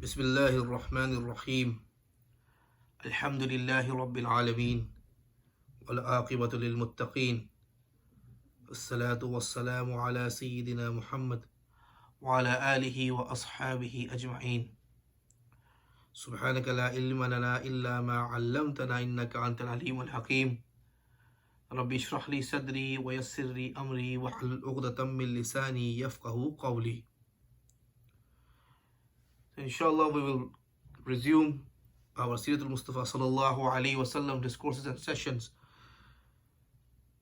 بسم الله الرحمن الرحيم الحمد لله رب العالمين والعاقبة للمتقين الصلاة والسلام على سيدنا محمد وعلى آله وأصحابه أجمعين سبحانك لا علم لنا إلا ما علمتنا إنك أنت العليم الحكيم رب اشرح لي صدري ويسر لي أمري واحلل عقدة من لساني يفقهوا قولي. Inshallah, we will resume our Seerat-e-Mustafa sallallahu alayhi wasallam discourses and sessions.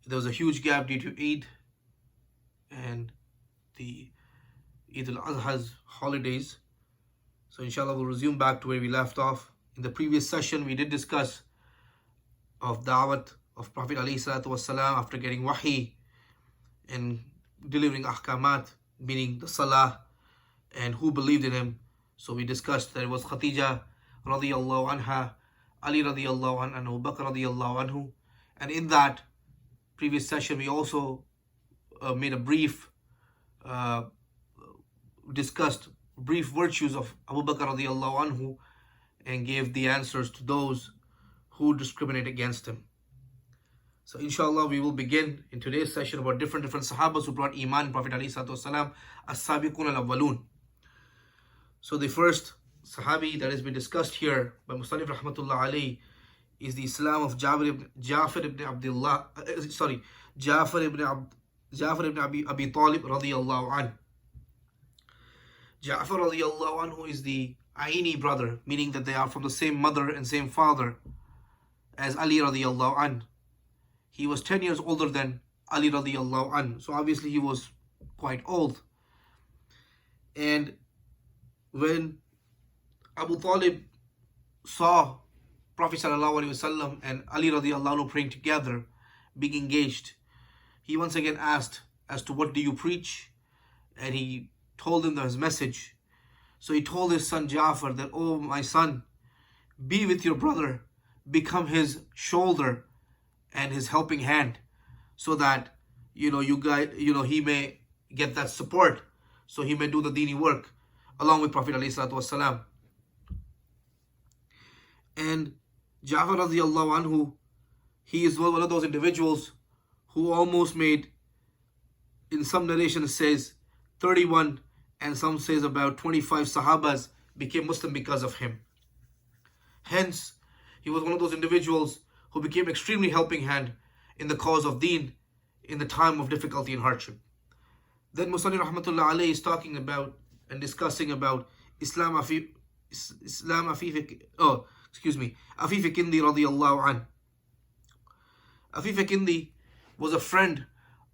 There was a huge gap due to Eid and the Eid al-Adha's holidays. So inshallah, we'll resume back to where we left off. In the previous session, we did discuss of da'wat of Prophet alayhi salatu wasalam after getting wahi and delivering ahkamat, meaning the salah, and who believed in him. So we discussed that it was Khadija radiyallahu anha, Ali radiyallahu anhu, and Abu Bakr radiyallahu anhu. And in that previous session, we also made a brief, discussed brief virtues of Abu Bakr radiyallahu anhu and gave the answers to those who discriminate against him. So inshallah, we will begin in today's session about different sahabas who brought iman in Prophet alayhi salatu wasalam, as-Sabikun al-Awwalun. So the first sahabi that has been discussed here by Musannif rahmatullah alayhi is the Islam of Jafar ibn Abi Talib radiyallahu anhu. Jafar radiyallahu anhu is the Aini brother, meaning that they are from the same mother and same father as Ali radiyallahu anhu. He was 10 years older than Ali radiyallahu anhu, so obviously he was quite old. And when Abu Talib saw Prophet sallallahu alaihi wasallam and Ali radiallahu anhu praying together, being engaged, he once again asked as to what do you preach, and he told him his message. So he told his son Jafar that, oh my son, be with your brother, become his shoulder and his helping hand, so that he may get that support, so he may do the dini work along with Prophet alayhi salatu wasalam. And Jafar radiallahu anhu, he is one of those individuals who almost made, in some narrations says 31 and some says about 25 sahabas became Muslim because of him. Hence, he was one of those individuals who became extremely helping hand in the cause of deen in the time of difficulty and hardship. Then Musannif rahmatullah alayhi is talking about and discussing about Afif Kindi radiyallahu anh. Afif Kindi was a friend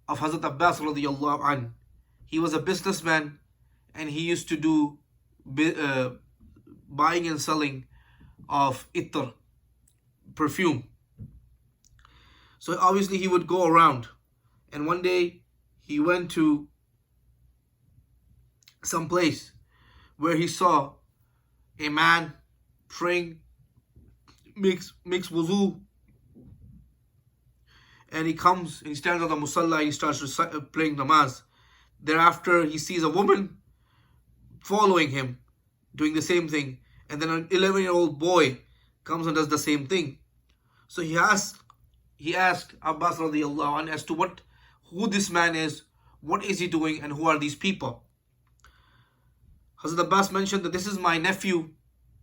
of Hazrat Abbas radiyallahu anh. He was a businessman and he used to do buying and selling of ittar, perfume. So obviously he would go around, and one day he went to some place where he saw a man praying, makes wuzu, and he comes and he stands on the musalla, he starts playing namaz. Thereafter he sees a woman following him doing the same thing, and then an 11-year-old boy comes and does the same thing. So he asked Abbas radiyallahu anhu as to who this man is, what is he doing, and who are these people. Hazrat Abbas mentioned that this is my nephew,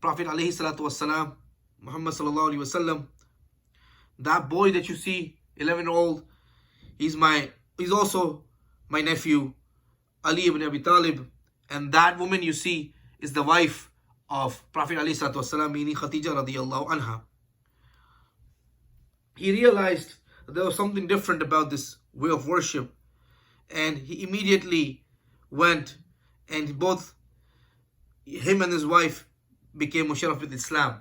Prophet alayhi salatu wasalam, Muhammad sallallahu alayhi wasallam. That boy that you see, 11-year-old, he's also my nephew, Ali ibn Abi Talib. And that woman you see is the wife of Prophet alayhi salatu wasalam, meaning Khadija radiyallahu anha. He realized that there was something different about this way of worship, and he immediately went, and both him and his wife became musharraf with Islam.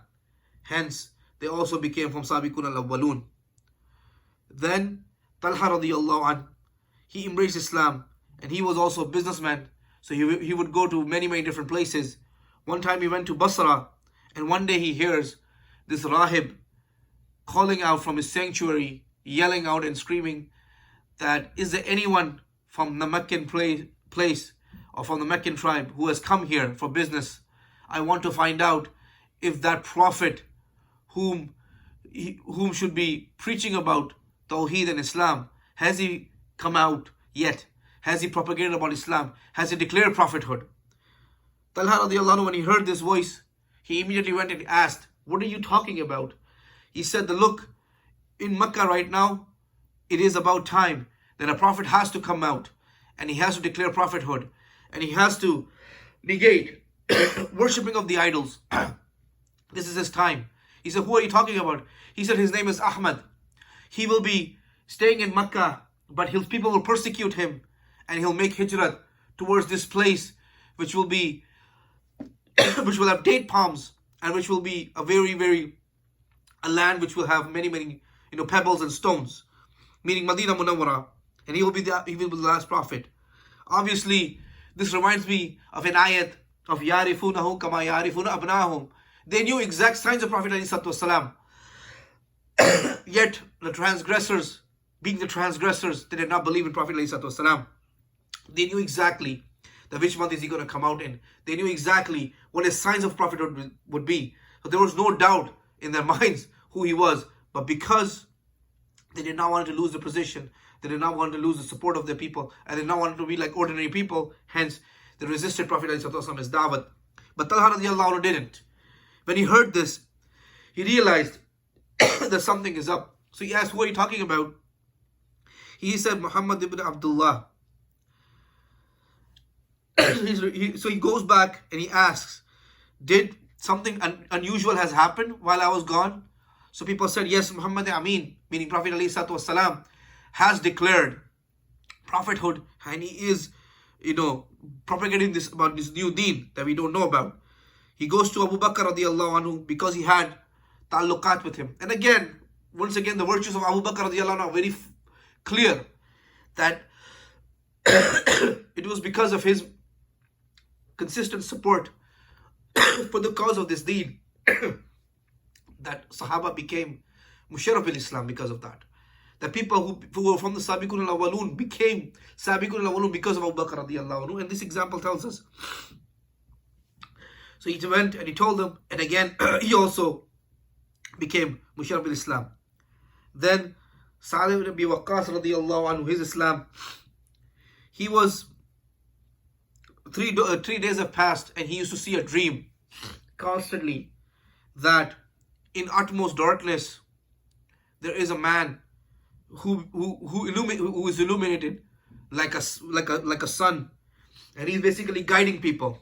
Hence, they also became from Sabikun al-Awwalun. Then, Talha radiyallahu anh, he embraced Islam, and he was also a businessman, so he would go to many different places. One time he went to Basra, and one day he hears this rahib calling out from his sanctuary, yelling out and screaming that, is there anyone from the Meccan place or from the Meccan tribe who has come here for business? I want to find out if that prophet whom should be preaching about Tawheed and Islam, has he come out yet? Has he propagated about Islam? Has he declared prophethood? Talha radiallahu anhu, when he heard this voice, he immediately went and asked, what are you talking about? He said, look, in Mecca right now, it is about time that a prophet has to come out and he has to declare prophethood and he has to negate worshipping of the idols. This is his time. He said, who are you talking about? He said, his name is Ahmad. He will be staying in Mecca, but people will persecute him and he'll make hijrat towards this place which will be which will have date palms and which will be a a land which will have many pebbles and stones, meaning Madinah Munawwara, and he will be the last prophet. Obviously, this reminds me of an ayat of Yarifunahu kama yarifuna abnahum. They knew exact signs of Prophet ﷺ. Yet the transgressors, being the transgressors, they did not believe in Prophet ﷺ. They knew exactly that which month is he going to come out in. They knew exactly what his signs of prophethood would be. So there was no doubt in their minds who he was. But because they did not want to lose the position, they did not want to lose the support of their people, and they did not want to be like ordinary people, hence they resisted Prophet ﷺ's da'wat. But Talha radiallahu anhu didn't. When he heard this, he realized that something is up. So he asked, who are you talking about? He said, Muhammad ibn Abdullah. So he goes back and he asks, did something unusual has happened while I was gone? So people said, yes, Muhammad Amin, meaning Prophet ﷺ, has declared prophethood and he is, propagating this about this new deen that we don't know about. He goes to Abu Bakr radiallahu anhu because he had ta'alluqat with him. And again, once again, the virtues of Abu Bakr radiallahu anhu are very clear, that it was because of his consistent support for the cause of this deen that Sahaba became Musharraf al-Islam because of that. The people who were from the Sabiqun al-Awwalun became Sabiqun al-Awwalun because of Abu Bakr radiallahu anhu. And this example tells us. So he went and he told them, and again, he also became Musharraf al-Islam. Then Sa'd ibn Abi Waqqas radiallahu anhu, his Islam, he was, 3 days have passed and he used to see a dream constantly that in utmost darkness there is a man who is illuminated like a sun, and he's basically guiding people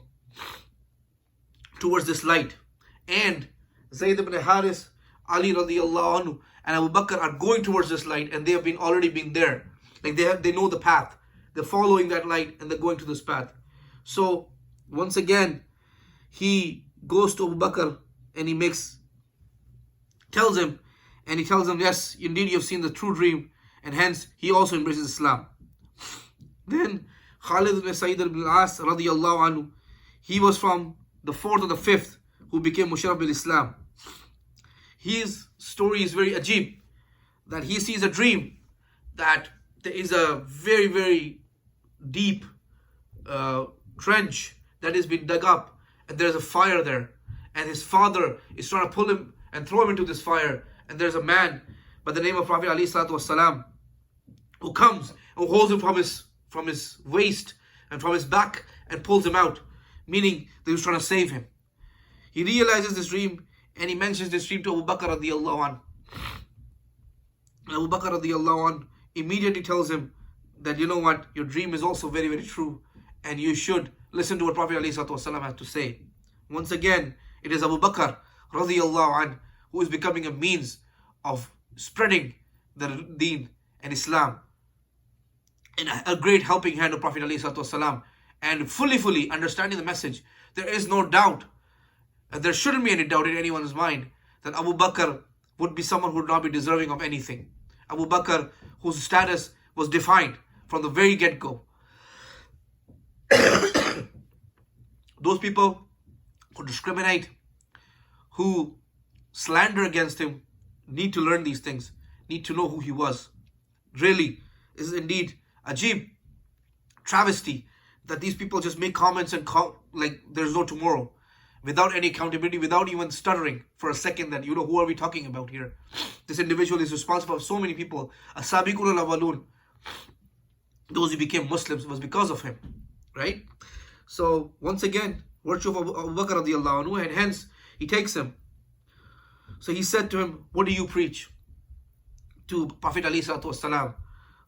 towards this light. And Zayd ibn Haris, Ali radiallahu anhu, and Abu Bakr are going towards this light, and they have already been there. Like they know the path. They're following that light and they're going to this path. So once again, he goes to Abu Bakr and he tells him, yes, indeed you have seen the true dream, and hence he also embraces Islam. Then Khalid ibn Sa'id ibn al-As radiallahu anhu, he was from the 4th or the 5th who became Musharraf al-Islam. His story is very ajib, that he sees a dream that there is a very deep trench that has been dug up, and there's a fire there, and his father is trying to pull him and throw him into this fire, and there's a man by the name of Prophet ﷺ who comes and holds him from his waist and from his back and pulls him out, meaning that he was trying to save him. He realizes this dream and he mentions this dream to Abu Bakr radiallahu anhu. Abu Bakr radiallahu anhu immediately tells him that, you know what, your dream is also very true, and you should listen to what Prophet ﷺ has to say. Once again, it is Abu Bakr radiallahu anhu who is becoming a means of spreading the deen and Islam, and a great helping hand of Prophet ﷺ, and fully understanding the message. There is no doubt, and there shouldn't be any doubt in anyone's mind, that Abu Bakr would be someone who would not be deserving of anything. Abu Bakr, whose status was defined from the very get-go. Those people who discriminate, who slander against him, need to learn these things, need to know who he was. Really, this is indeed ajib, travesty, that these people just make comments and like there's no tomorrow. without any accountability, without even stuttering for a second that, who are we talking about here? This individual is responsible for so many people. السابقون الاولون, those who became Muslims, was because of him, right? So once again, virtue of Abu Bakr radiallahu anhu, and hence he takes him. So he said to him, what do you preach? To Prophet alayhi salatu wasalam,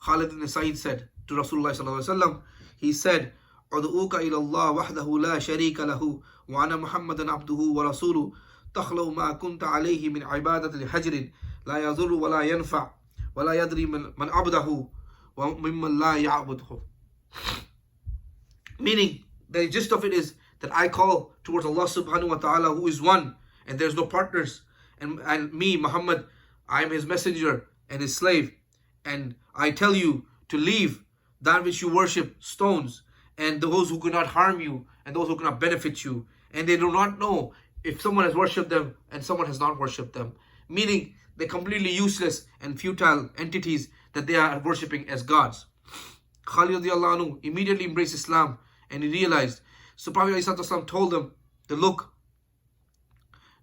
Khalid ibn Sa'id said to Rasulullah sallallahu alaihi wasallam, he said, أدعوك إلى الله وحده لا شريك له وأنا محمدا عبده ورسوله تخلو ما كنت عليه من عبادة لحجر لا يضر ولا ينفع ولا يدري من عبده وممن لا يعبده. Meaning, the gist of it is that I call towards Allah subhanahu wa ta'ala, who is one and there's no partners, and me, Muhammad, I am his messenger and his slave, and I tell you to leave that which you worship, stones, and those who cannot harm you, and those who cannot benefit you, and they do not know if someone has worshipped them and someone has not worshipped them. Meaning, they're completely useless and futile entities that they are worshipping as gods. Khalid radiallahu anhu immediately embraced Islam, and he realized. So Prophet ﷺ told them to look,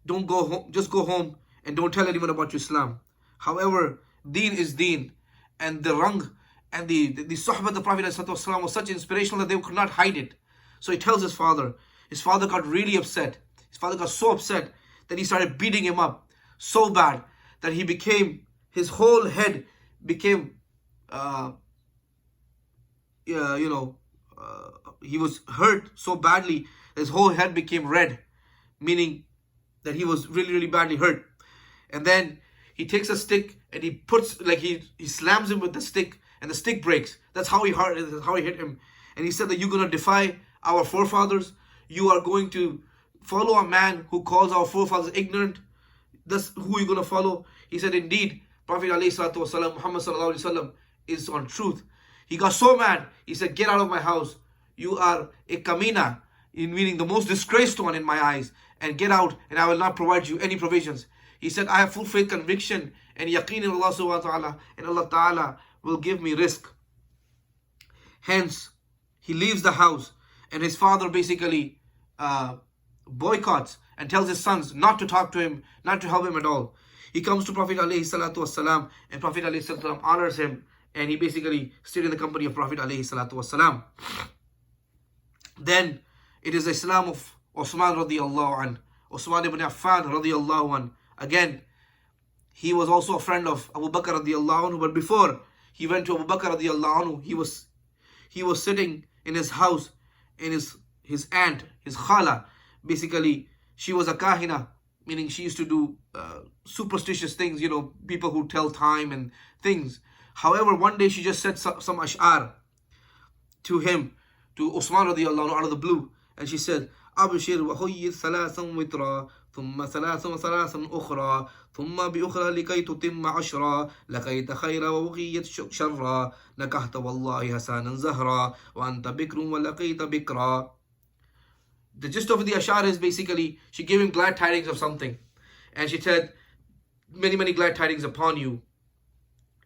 don't go home, just go home and don't tell anyone about Islam. However, deen is deen, and the rang and the sohbah of the Prophet ﷺ was such inspirational that they could not hide it. So he tells his father. His father got really upset. His father got so upset that he started beating him up so bad that his whole head became, he was hurt so badly, his whole head became red, meaning that he was really, really badly hurt. And then he takes a stick and he slams him with the stick, and the stick breaks. That's how he hit him. And he said that you're going to defy our forefathers. You are going to follow a man who calls our forefathers ignorant. That's who you're going to follow. He said, indeed, Prophet ﷺ, Muhammad ﷺ, is on truth. He got so mad. He said, get out of my house. You are a kamina, meaning the most disgraced one in my eyes. And get out, and I will not provide you any provisions. He said, I have full faith, conviction, and yaqeen in Allah subhanahu wa ta'ala, and Allah ta'ala will give me rizq. Hence, he leaves the house, and his father basically boycotts and tells his sons not to talk to him, not to help him at all. He comes to Prophet alayhi salatu wasalam, and Prophet alayhi salatu wasalam honors him, and he basically stayed in the company of Prophet alayhi salatu wasalam. Then, it is the Islam of Osman radiallahu an, Osman ibn Affan radiallahu an. Again, he was also a friend of Abu Bakr radiallahu anhu, but before he went to Abu Bakr radiallahu anhu, he was sitting in his house, and his aunt, his khala, basically, she was a kahina, meaning she used to do superstitious things, people who tell time and things. However, one day she just said some ash'ar to him, to Osman radiallahu anhu, out of the blue, and she said, أبشر وخيّر ثلاثا وترا ثم ثلاثا أخرى ثم بأخرى لكي تتم عشرا لقيت خيرا ووقيت شرا نكحت والله حسانا زهرا وأنت بكر ولقيت بكرا. The gist of the ashar is basically she gave him glad tidings of something, and she said, many, many glad tidings upon you.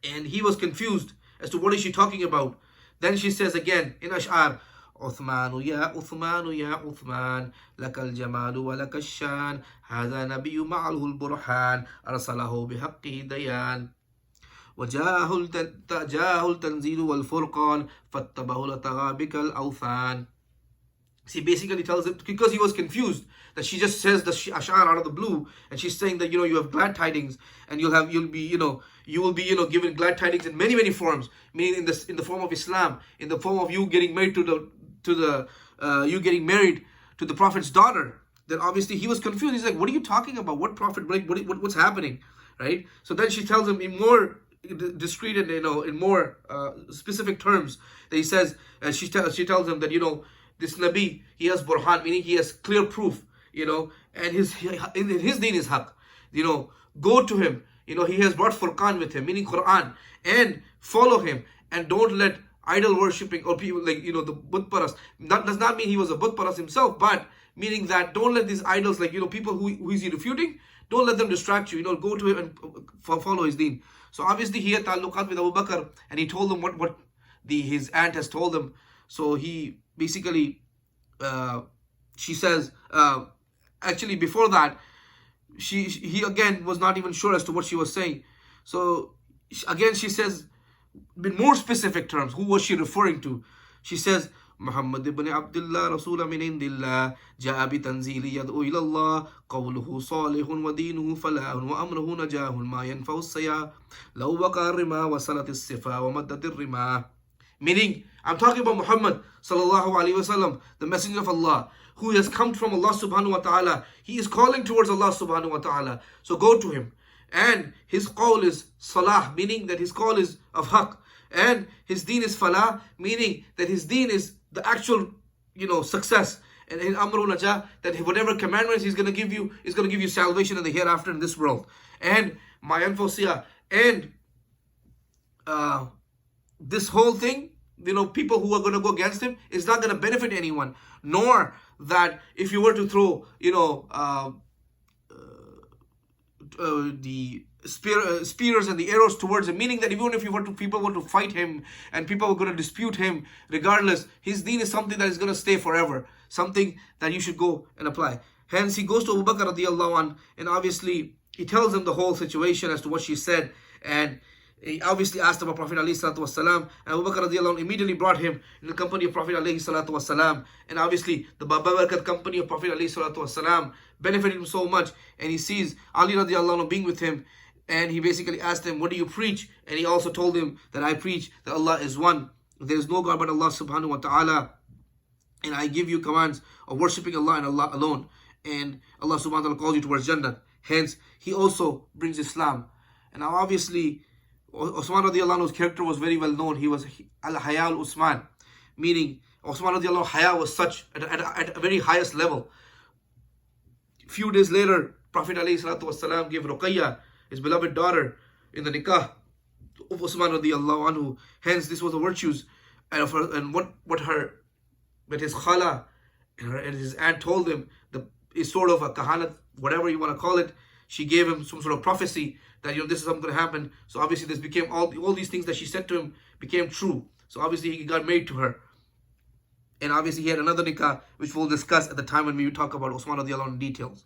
And he was confused as to what is she talking about. Then she says again in ashar, عثمان يا عثمان يا عثمان لك الجمال ولك الشان هذا نبي معه البرهان أرسله بحقه ديان وجاءه التنزيل والفرقان فاتبعه لطغى بك الأوثان. She basically tells him, because he was confused, that she just says the ash'ar out of the blue, and she's saying that, you have glad tidings, and you will be given glad tidings in many, many forms, meaning in the form of Islam, in the form of you getting married to the Prophet's daughter. Then obviously he was confused. He's like, what are you talking about? What Prophet? What's happening? Right? So then she tells him in more discreet and in more specific terms that he says, and she tells him that this Nabi, he has burhan, meaning he has clear proof, and his deen is haq. Go to him. He has brought Furqan with him, meaning Quran, and follow him, and don't let idol worshipping or people the Buddh Paras. That does not mean he was a Buddh Paras himself, but meaning that don't let these idols, people who is he refuting, don't let them distract you. Go to him and follow his deen. So obviously he had ta'alluqat with Abu Bakr, and he told him what his aunt has told him. So he basically, she says, actually before that, he again was not even sure as to what she was saying. So again she says, in more specific terms, who was she referring to? She says, Muhammad ibn Abdullah Rasula min indillah ja'a bi tanzili yad'u ila Allah qawluhu salihun wa dinuhu falahun wa amruhu najahun ma yanfa'u as-sayya law waqa ar-rima wa salat as-sifa wa maddat ar-rima. Meaning, I'm talking about Muhammad sallallahu alaihi wasallam, the messenger of Allah, who has come from Allah subhanahu wa ta'ala. He is calling towards Allah subhanahu wa ta'ala. So go to him. And his call is salah, meaning that his call is of haqq. And his deen is falah, meaning that his deen is the actual, success. And his amru najah, that whatever commandments he's going to give you, is going to give you salvation in the hereafter in this world. And mayan fosiyah. And this whole thing, people who are going to go against him, is not going to benefit anyone. Nor that if you were to throw, the spears and the arrows towards him, meaning that even if people were to fight him and people were going to dispute him, regardless, his deen is something that is going to stay forever, something that you should go and apply. Hence, he goes to Abu Bakr radiallahu anh, and obviously he tells him the whole situation as to what she said, and he obviously asked about Prophet alayhi salatu wasalam, and Abu Bakr radiallahu anh immediately brought him in the company of Prophet alayhi salatu wasalam, and obviously the Babarakat company of Prophet alayhi salatu wasalam benefited him so much, and he sees Ali radiallahu anh being with him, and he basically asked him, what do you preach? And he also told him that I preach that Allah is one, there is no God but Allah subhanahu wa ta'ala, and I give you commands of worshipping Allah and Allah alone, and Allah subhanahu wa ta'ala calls you towards Jannah. Hence, he also brings Islam. And now obviously, Osman radiallahu anhu's character was very well known. He was al-haya al-Usman, meaning Osman radiallahu anhu haya was such at a very highest level. Few days later, Prophet alayhi salatu wasalam gave Ruqayya, his beloved daughter, in the nikah of Osman radiallahu anhu. Hence, this was the virtues and what his khala and his aunt told him, is sort of a kahanat, whatever you want to call it. She gave him some sort of prophecy that this is something going to happen. So obviously this became all these things that she said to him became true. So obviously he got married to her. And obviously he had another nikah, which we'll discuss at the time when we talk about Osman radiallahu anhu in details.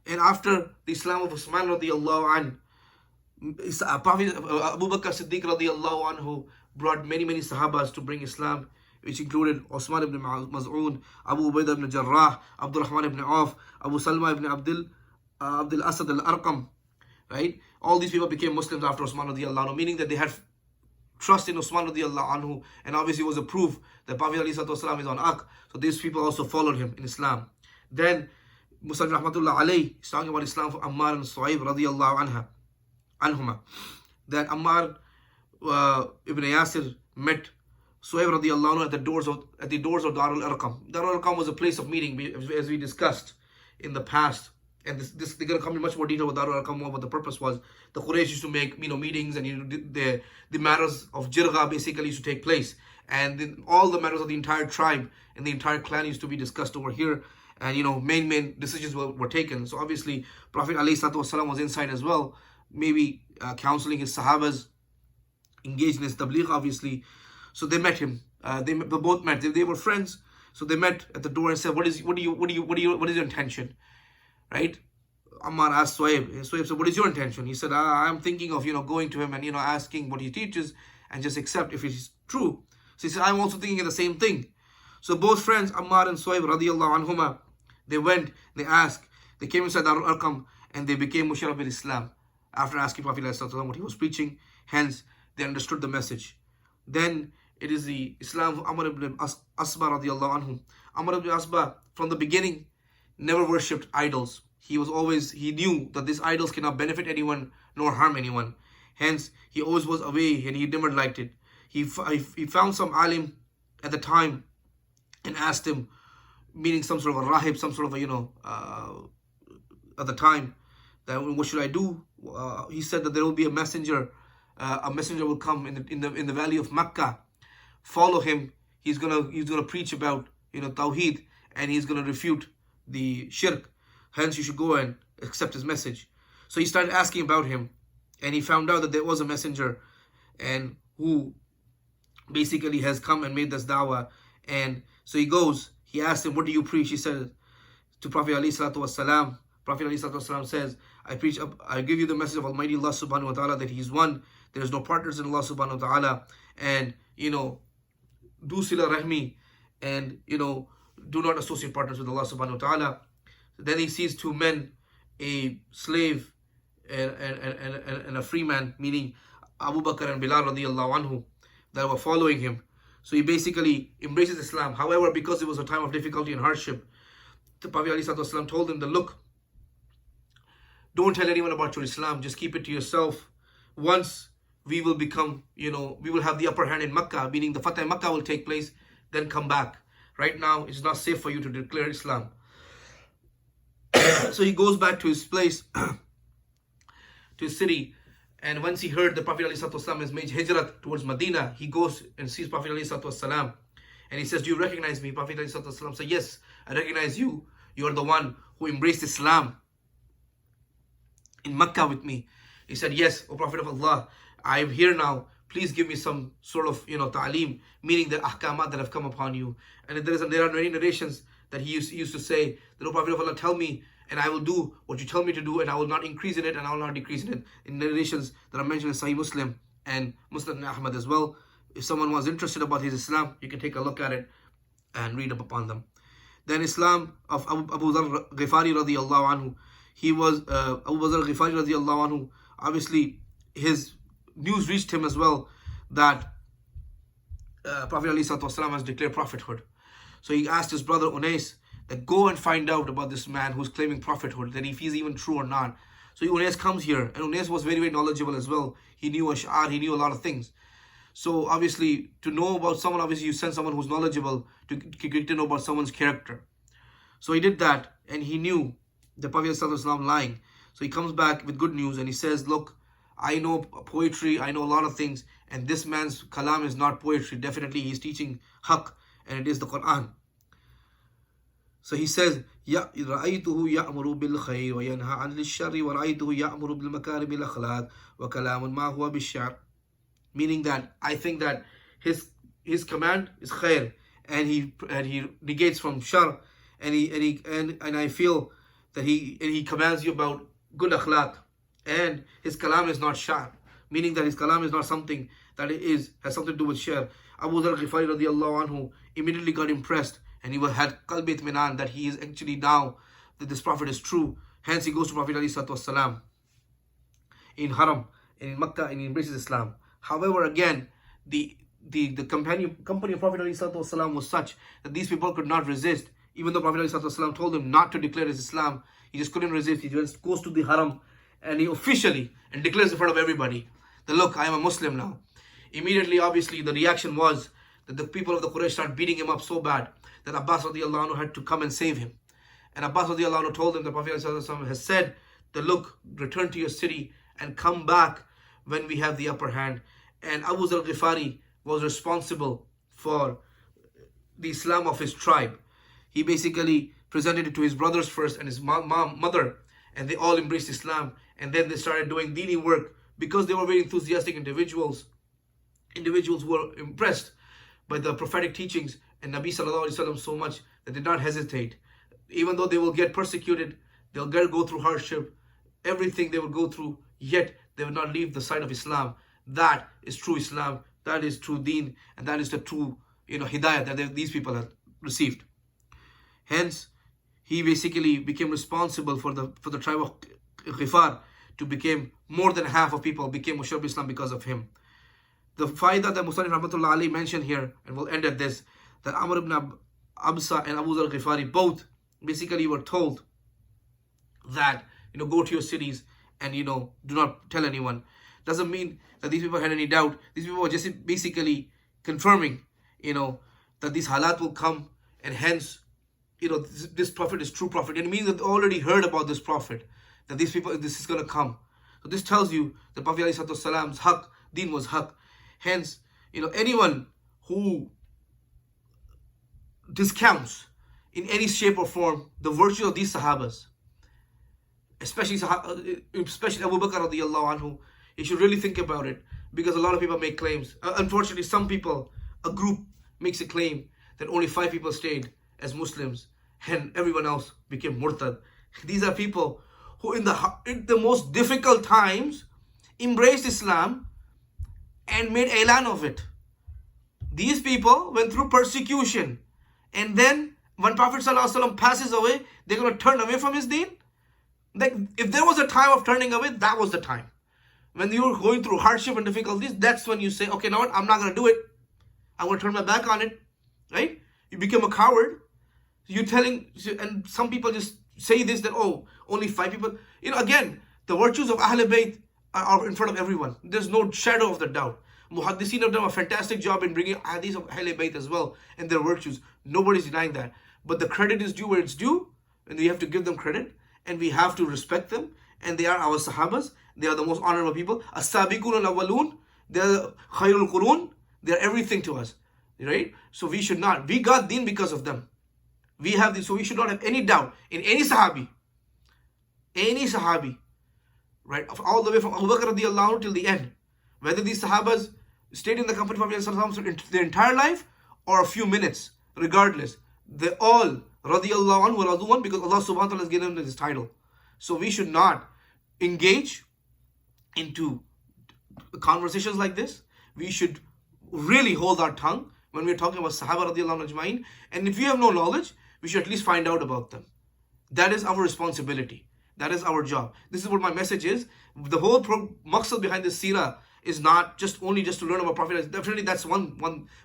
And after the Islam of Osman radiallahu anhu, Prophet Abu Bakr Siddiq radiallahu anhu brought many sahabas to bring Islam, which included Osman ibn Maz'un, Abu Ubaidah ibn Jarrah, Abdul Rahman ibn Auf, Abu Salma ibn Abdul Asad al-Arqam, right? All these people became Muslims after Osman radiallahu anhu, meaning that they had trust in Osman radiallahu anhu, and obviously it was a proof that Prophet alayhi salatu wasalam is on haqq. So these people also followed him in Islam. Then Muslim rahmatullah alayh is talking about Islam for Ammar and Su'ayb radiallahu anhuma. That Ammar ibn Yasir met Su'ayb radiallahu anhu at the doors of Dar al-Arqam. Dar al-Arqam was a place of meeting, as we discussed in the past. And this they're going to come in much more detail with Dar al-Arqam. What the purpose was. The Quraysh used to make meetings, and the matters of Jirga basically used to take place, and then all the matters of the entire tribe and the entire clan used to be discussed over here, and main decisions were taken. So obviously Prophet alayhi salatu wasalam was inside as well, maybe counseling his sahabas, engaged in his tabligh obviously. So they met him. They both met. They were friends. So they met at the door and said, "What is your intention?" Right? Ammar asked Su'ayb. Su'ayb said, "What is your intention?" He said, "I'm thinking of going to him and asking what he teaches and just accept if it is true." So he said, "I'm also thinking of the same thing." So both friends, Ammar and Su'ayb radiallahu anhuma, they went. They asked. They came inside Darul Arqam and they became musharraf with Islam after asking Prophet ﷺ what he was preaching. Hence, they understood the message. Then it is the Islam of Amr ibn Asba radiallahu anhu. Amr ibn Asba, from the beginning, never worshipped idols. He knew that these idols cannot benefit anyone nor harm anyone. Hence, he always was away and he never liked it. He found some alim at the time and asked him, meaning some sort of a rahib, some sort of a, at the time, that what should I do? He said that there will be a messenger will come in the valley of Makkah. Follow him. He's gonna preach about Tawheed, and he's gonna refute the shirk. Hence, you should go and accept his message. So he started asking about him, and he found out that there was a messenger, and who basically has come and made this da'wah. And so he goes. he asked him, what do you preach? He said to Prophet ﷺ, Prophet ﷺ says, I give you the message of Almighty Allah subhanahu wa ta'ala, that He is one, there is no partners in Allah subhanahu wa ta'ala, and do sila rahmi, and do not associate partners with Allah subhanahu wa ta'ala. Then he sees two men, a slave and a free man, meaning Abu Bakr and Bilal radiallahu anhu, that were following him. So he basically embraces Islam. However, because it was a time of difficulty and hardship, the Prophet ﷺ told him that, look, don't tell anyone about your Islam, just keep it to yourself. Once we will become, we will have the upper hand in Makkah, meaning the Fatah Makkah will take place, then come back. Right now, it's not safe for you to declare Islam. So he goes back to his place, to his city, and once he heard the Prophet ﷺ has made hijrat towards Medina, he goes and sees Prophet ﷺ, and he says, do you recognize me? Prophet ﷺ says, yes, I recognize you. You are the one who embraced Islam in Makkah with me. He said, yes, O Prophet of Allah, I am here now. Please give me some sort of, ta'aleem, meaning the ahkamat that have come upon you. And there are many narrations that he used to say, that, O Prophet of Allah, tell me, and I will do what you tell me to do, and I will not increase in it, and I will not decrease in it. In narrations that are mentioned in Sahih Muslim and Muslim Ahmad as well. If someone was interested about his Islam, you can take a look at it and read up upon them. Then Islam of Abu Dharr Ghifari radiallahu anhu. He was Abu Dharr Ghifari radiallahu anhu. Obviously, his news reached him as well that Prophet ﷺ has declared prophethood. So he asked his brother Unais that go and find out about this man who's claiming prophethood, that if he's even true or not. So Unais comes here, and Unais was very, very knowledgeable as well. He knew Ash'ar, he knew a lot of things. So obviously, to know about someone, obviously you send someone who's knowledgeable to get to know about someone's character. So he did that, and he knew the Prophet ﷺ lying. So he comes back with good news, and he says, look, I know poetry, I know a lot of things, and this man's kalam is not poetry. Definitely he's teaching haqq, and it is the Quran. So he says, رَأَيْتُهُ يَأْمُرُ بِالْخَيْرِ وَيَنْهَى عَنِ الشَّرِّ وَرَأَيْتُهُ يَأْمُرُ بِالْمَكَارِمِ الْأَخْلَاقِ وَكَلَامٌ مَا هُوَ بِالشَّعْرِ. Meaning that I think that his command is khair, and he negates from shar, and I feel that he commands you about good akhlaq, and his kalam is not shar, meaning that his kalam is not something that has something to do with shar. Abu Dharr Ghifari radiallahu anhu immediately got impressed, and he had qalb itminan that he is actually now that this prophet is true. Hence he goes to Prophet ﷺ in Haram, in Makkah, and he embraces Islam. However, again, the company of Prophet ﷺ was such that these people could not resist. Even though Prophet ﷺ told him not to declare his Islam, he just couldn't resist. He just goes to the Haram, and he officially and declares in front of everybody that, look, I am a Muslim now. Immediately, obviously, the reaction was that the people of the Quraysh started beating him up so bad that Abbas radiallahu anhu had to come and save him. And Abbas radiallahu anhu told him that Prophet ﷺ has said that, look, return to your city and come back when we have the upper hand. And Abu Dharr Ghifari was responsible for the Islam of his tribe. He basically presented it to his brothers first and his mother, and they all embraced Islam. And then they started doing dini work because they were very enthusiastic individuals who were impressed by the prophetic teachings and Nabi sallallahu alaihi wasallam so much that they did not hesitate. Even though they will get persecuted, they'll go through hardship, everything they will go through, yet they will not leave the side of Islam. That is true Islam, that is true deen, and that is the true hidayah that these people have received. Hence, he basically became responsible for the tribe of Ghifar to become more than half of people became Mushrab Islam because of him. The faidah that Muslim Rahmatullah Ali mentioned here, and we'll end at this, that Amr ibn Absa and Abu Dharr Ghifari both basically were told that go to your cities and do not tell anyone. Doesn't mean that these people had any doubt. These people were just basically confirming that these halat will come, and hence this prophet is true prophet. And it means that they already heard about this prophet, that this is going to come. So this tells you that Prophet ﷺ's haqq, deen was haqq. Hence, anyone who discounts in any shape or form the virtue of these sahabas, especially Abu Bakr radiallahu anhu, he should really think about it, because a lot of people make claims. Unfortunately, a group makes a claim that only 5 people stayed, as Muslims, and everyone else became murtad. These are people who in the most difficult times embraced Islam and made elan of it. These people went through persecution, and then when Prophet ﷺ passes away, they're going to turn away from his deen? Like, if there was a time of turning away, that was the time. When you're going through hardship and difficulties, that's when you say, okay, now what? I'm not going to do it. I'm going to turn my back on it. Right? You become a coward. You're telling, and some people just say this, that, oh, only 5 people. You know, again, the virtues of Ahlul Bayt are in front of everyone. There's no shadow of the doubt. Muhaddiseen have done a fantastic job in bringing hadith of Ahlul Bayt as well, and their virtues. Nobody's denying that. But the credit is due where it's due, and we have to give them credit, and we have to respect them, and they are our sahabas. They are the most honorable people. السابقون الاولون, they are khairul qurun. They are everything to us, right? So we should not. We got deen because of them. We have this, so we should not have any doubt in any sahabi, right? All the way from Abu Bakr radiallahu anhu till the end. Whether these sahabas stayed in the company of Prophet their entire life or a few minutes, regardless, they all radiallahu anhu wa radu an, because Allah subhanahu wa ta'ala has given them this title. So we should not engage into conversations like this. We should really hold our tongue when we're talking about Sahaba radiallahu anhu ajma'in. And if we have no knowledge, we should at least find out about them. That is our responsibility. That is our job. This is what my message is. The whole maqsad behind this seerah is not just to learn about Prophet. Definitely that's one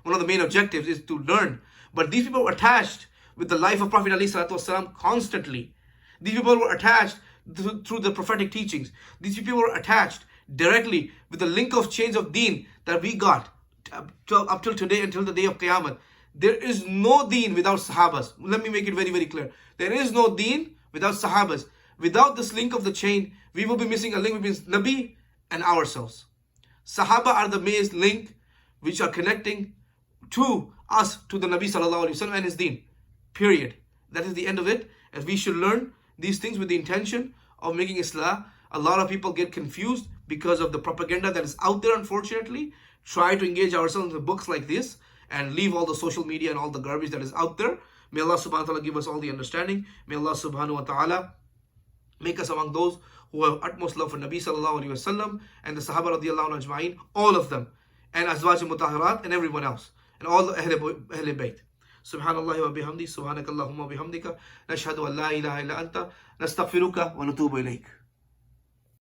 of the main objectives, is to learn. But these people were attached with the life of Prophet ﷺ constantly. These people were attached through the prophetic teachings. These people were attached directly with the link of chains of deen that we got up till today, until the day of Qiyamah. There is no deen without sahabas. Let me make it very, very clear. There is no deen without sahabas. Without this link of the chain, we will be missing a link between Nabi and ourselves. Sahaba are the main link which are connecting to us, to the Nabi sallallahu alaihi wasallam and his deen. Period. That is the end of it. As we should learn these things with the intention of making Islah. A lot of people get confused because of the propaganda that is out there, unfortunately. Try to engage ourselves in books like this and leave all the social media and all the garbage that is out there. May Allah subhanahu wa ta'ala give us all the understanding. May Allah subhanahu wa ta'ala make us among those who have utmost love for Nabi sallallahu alaihi wasallam and the Sahaba radiallahu anhu ajma'in, all of them, and Azwaj Mutahharat and everyone else, and all the Ahlul Bayt. Subhanallah wa bihamdi, subhanakallahumma wa bihamdika, nashhadu an la ilaha illa anta, nastaghfiruka wa natubu ilayk.